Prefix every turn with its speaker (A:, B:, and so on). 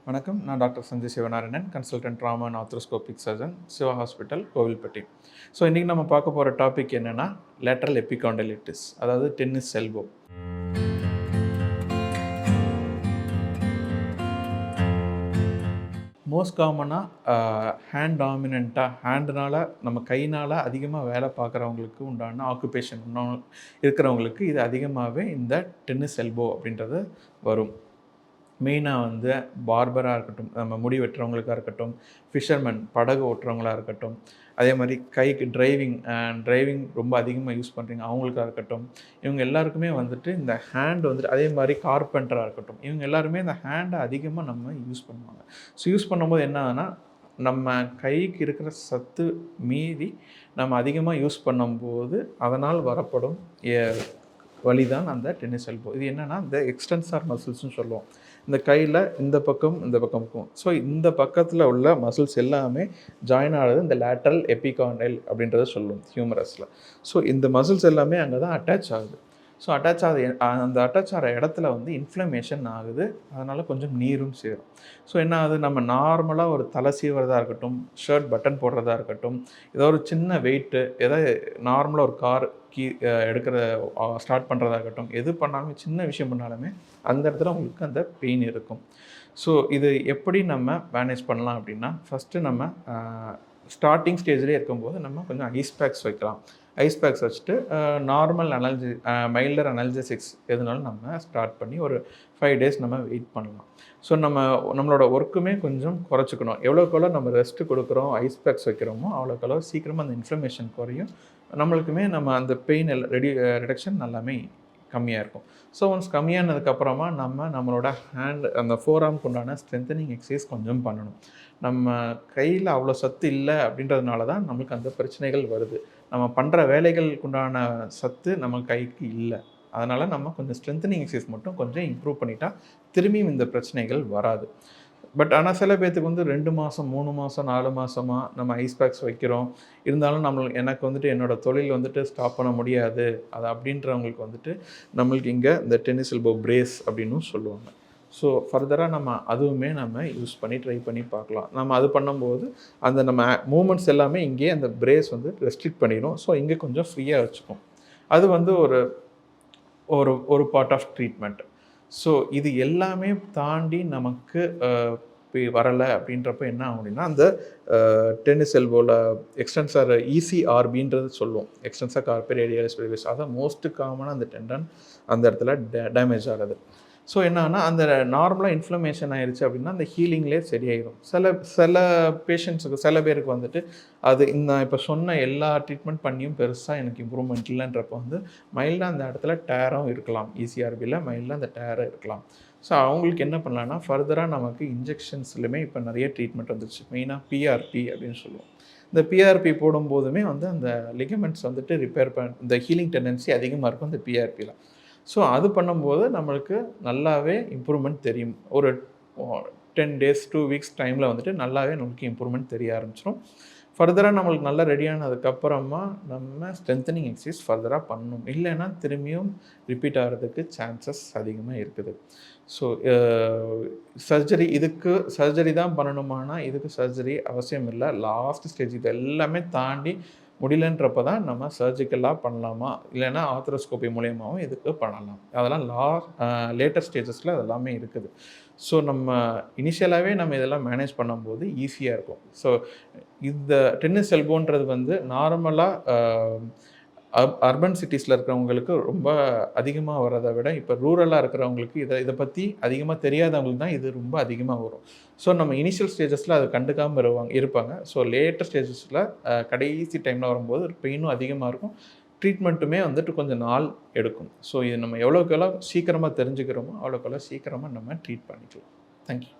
A: வணக்கம். நான் doctor Sanjay Sivanarayanan, consultant trauma and arthroscopic surgeon, Siva hospital, Kovilpatti. So இன்றைக்கி நம்ம பார்க்க போகிற டாபிக் என்னென்னா லேட்ரல் எபிகாண்டலைட்டிஸ், அதாவது டென்னிஸ் எல்போ. மோஸ்ட் காமனாக ஹேண்ட் டாமினண்ட்டாக ஹேண்டுனால் நம்ம கையினால் அதிகமாக வேலை பார்க்குறவங்களுக்கு உண்டான ஆக்குபேஷன் இருக்கிறவங்களுக்கு இது அதிகமாகவே இந்த டென்னிஸ் எல்போ அப்படின்றது வரும். மெயினாக வந்து பார்பராக இருக்கட்டும், நம்ம முடி வெட்டுறவங்களுக்காக இருக்கட்டும், ஃபிஷர்மேன் படகு ஓட்டுறவங்களாக இருக்கட்டும், அதே மாதிரி கைக்கு டிரைவிங் ரொம்ப அதிகமாக யூஸ் பண்ணுறீங்க அவங்களுக்காக இருக்கட்டும், இவங்க எல்லாருக்குமே வந்துட்டு இந்த ஹேண்ட் வந்துட்டு, அதே மாதிரி கார்பெண்டராக இருக்கட்டும், இவங்க எல்லாருமே இந்த ஹேண்டை அதிகமாக நம்ம யூஸ் பண்ணுவாங்க. ஸோ யூஸ் பண்ணும்போது என்ன ஆகுதுன்னா, நம்ம கைக்கு இருக்கிற சத்து மீறி நம்ம அதிகமாக யூஸ் பண்ணும்போது அதனால் வரப்படும் வலி தான் அந்த டென்னிஸ் எல்போ. இது என்னென்னா இந்த எக்ஸ்டென்சார் மசில்ஸ்னு சொல்லுவோம். இந்த கையில் இந்த பக்கம் இருக்கும். ஸோ இந்த பக்கத்தில் உள்ள மசில்ஸ் எல்லாமே ஜாயின் ஆகிறது இந்த லேட்ரல் எபிகாண்டல் அப்படின்றத சொல்லுவோம் ஹியூமரஸில். ஸோ இந்த மசில்ஸ் எல்லாமே அங்கே தான் அட்டாச் ஆகுது. ஸோ அட்டாச் ஆகிற இடத்துல வந்து இன்ஃப்ளமேஷன் ஆகுது. அதனால் கொஞ்சம் நீரும் சேரும். ஸோ என்ன ஆகுது, நம்ம நார்மலாக ஒரு தலை சீவுறதா இருக்கட்டும், ஷர்ட் பட்டன் போடுறதா இருக்கட்டும், ஏதோ ஒரு சின்ன வெயிட்டு, ஏதாவது நார்மலாக ஒரு கார் எடுக்கிற ஸ்டார்ட் பண்ணுறதா இருக்கட்டும், எது பண்ணாலுமே சின்ன விஷயம் பண்ணாலுமே அந்த இடத்துல உங்களுக்கு அந்த பெயின் இருக்கும். ஸோ இது எப்படி நம்ம மேனேஜ் பண்ணலாம் அப்படின்னா, ஃபஸ்ட்டு நம்ம ஸ்டார்டிங் ஸ்டேஜ்லேயே இருக்கும்போது நம்ம கொஞ்சம் ஐஸ் பேக்ஸ் வைக்கலாம். ஐஸ் பேக்ஸ் வச்சுட்டு நார்மல் மைல்டர் அனல்ஜெசிக்ஸ் எதுனாலும் நம்ம ஸ்டார்ட் பண்ணி ஒரு 5 days நம்ம வெயிட் பண்ணலாம். ஸோ நம்மளோட ஒர்க்குமே கொஞ்சம் குறைச்சிக்கணும். எவ்வளோக்கெவ்வளோ நம்ம ரெஸ்ட்டு கொடுக்குறோம், ஐஸ் பேக்ஸ் வைக்கிறோமோ அவ்வளோக்கெவ்வளோ சீக்கிரமாக அந்த இன்ஃப்ளமேஷன் குறையும். நம்மளுக்குமே நம்ம அந்த பெயின் ரிடக்ஷன் எல்லாமே கம்மியாக இருக்கும். ஸோ ஒன்ஸ் கம்மியானதுக்கப்புறமா நம்மளோட ஹேண்ட் அந்த ஃபோர் ஆர்ம்க்கு உண்டான ஸ்ட்ரென்தனிங் எக்ஸசைஸ் கொஞ்சம் பண்ணணும். நம்ம கையில் அவ்வளோ சத்து இல்லை அப்படின்றதுனால தான் நம்மளுக்கு அந்த பிரச்சனைகள் வருது. நம்ம பண்ணுற வேலைகளுக்கு உண்டான சத்து நம்ம கைக்கு இல்லை. அதனால் நம்ம கொஞ்சம் ஸ்ட்ரென்தனிங் எக்ஸசைஸ் மட்டும் கொஞ்சம் இம்ப்ரூவ் பண்ணிட்டா திரும்பியும் இந்த பிரச்சனைகள் வராது. பட் ஆனால் சில பேர்த்துக்கு வந்து 2 மாதம் 3 மாதம் 4 மாதமாக நம்ம ஐஸ் பேக்ஸ் வைக்கிறோம். இருந்தாலும் எனக்கு வந்துட்டு என்னோடய தொழில் வந்துட்டு ஸ்டாப் பண்ண முடியாது அது அப்படின்றவங்களுக்கு வந்துட்டு நம்மளுக்கு இங்கே இந்த டென்னிஸ் எல்போ பிரேஸ் அப்படின்னும் சொல்லுவாங்க. ஸோ ஃபர்தராக நம்ம யூஸ் பண்ணி ட்ரை பண்ணி பார்க்கலாம். நம்ம அது பண்ணும்போது அந்த நம்ம மூமெண்ட்ஸ் எல்லாமே இங்கேயே அந்த பிரேஸ் வந்து ரெஸ்ட்ரிக்ட் பண்ணிடும். ஸோ இங்கே கொஞ்சம் ஃப்ரீயாக வச்சுக்கும். அது வந்து ஒரு பார்ட் ஆஃப் ட்ரீட்மெண்ட். ஸோ இது எல்லாமே தாண்டி நமக்கு வரலை அப்படின்றப்ப என்ன ஆகும் அப்படின்னா, அந்த டென்னிஸ் எல்போவில் எக்ஸ்டென்சார் ECRBன்றது சொல்லுவோம், எக்ஸ்டென்சார் கார்பி ரேடியாலிஸ் பிளேவிஸ். அதான் மோஸ்ட் காமனாக அந்த டெண்டன் அந்த இடத்துல டேமேஜ் ஆகுது. ஸோ என்னன்னா, அந்த நார்மலாக இன்ஃப்ளமேஷன் ஆயிடுச்சு அப்படின்னா அந்த ஹீலிங்லேயே சரியாயிடும். சில பேஷண்ட்ஸுக்கு சில பேருக்கு வந்துட்டு அது நான் இப்போ சொன்ன எல்லா ட்ரீட்மெண்ட் பண்ணியும் பெருசாக எனக்கு இம்ப்ரூவ்மெண்ட் இல்லைன்றப்போ வந்து மைல்டாக அந்த இடத்துல டேரும் இருக்கலாம். ECRBயில் மைல்டாக அந்த டேரும் இருக்கலாம். ஸோ அவங்களுக்கு என்ன பண்ணலான்னா, ஃபர்தராக நமக்கு இன்ஜெக்ஷன்ஸ்லையுமே இப்போ நிறைய ட்ரீட்மெண்ட் வந்துருச்சு. மெயினாக PRP அப்படின்னு சொல்லுவோம். இந்த PRP போடும்போதுமே வந்து அந்த லிகமெண்ட்ஸ் வந்துட்டு ரிப்பேர் இந்த ஹீலிங் டெண்டன்சி அதிகமாக இருக்கும் இந்த PRPயில். ஸோ அது பண்ணும்போது நம்மளுக்கு நல்லாவே இம்ப்ரூவ்மெண்ட் தெரியும். ஒரு 10 days 2 weeks டைமில் வந்துட்டு நல்லாவே நமக்கு இம்ப்ரூவ்மெண்ட் தெரிய ஆரம்பிச்சிடும். ஃபர்தராக நம்மளுக்கு நல்லா ரெடியானதுக்கப்புறமா நம்ம ஸ்ட்ரென்தனிங் எக்ஸசைஸ் ஃபர்தராக பண்ணணும். இல்லைன்னா திரும்பியும் ரிப்பீட் ஆகிறதுக்கு சான்சஸ் அதிகமாக இருக்குது. ஸோ சர்ஜரி தான் பண்ணணுமானா இதுக்கு சர்ஜரி அவசியம் இல்லை. லாஸ்ட் ஸ்டேஜ் இது எல்லாமே தாண்டி முடியலன்றப்ப தான் நம்ம சர்ஜிக்கலாக பண்ணலாமா, இல்லைன்னா ஆர்த்ரோஸ்கோபி மூலியமாகவும் இதுக்கு பண்ணலாம். அதெல்லாம் லேட்டர் ஸ்டேஜஸில் அதெல்லாமே இருக்குது. ஸோ நம்ம இனிஷியலாகவே நம்ம இதெல்லாம் மேனேஜ் பண்ணும்போது ஈஸியாக இருக்கும். ஸோ இந்த டென்னிஸ் எல்போன்றது வந்து நார்மலாக அர்பன் சிட்டிஸில் இருக்கிறவங்களுக்கு ரொம்ப அதிகமாக வர்றதை விட இப்போ ரூரலாக இருக்கிறவங்களுக்கு இதை பற்றி அதிகமாக தெரியாதவங்களுக்கு தான் இது ரொம்ப அதிகமாக வரும். ஸோ நம்ம இனிஷியல் ஸ்டேஜஸில் அதை கண்டுக்காமல் இருப்பாங்க. ஸோ லேட்டர் ஸ்டேஜஸில் கடைசி டைமில் வரும்போது பெயினும் அதிகமாக இருக்கும். ட்ரீட்மெண்ட்டுமே வந்துட்டு கொஞ்சம் நாள் எடுக்கும். ஸோ இது நம்ம எவ்வளோக்கு எவ்வளோ சீக்கிரமாக தெரிஞ்சுக்கிறோமோ அவ்வளோக்கு எவ்வளோ சீக்கிரமாக நம்ம ட்ரீட் பண்ணிக்கலாம். தேங்க்யூ.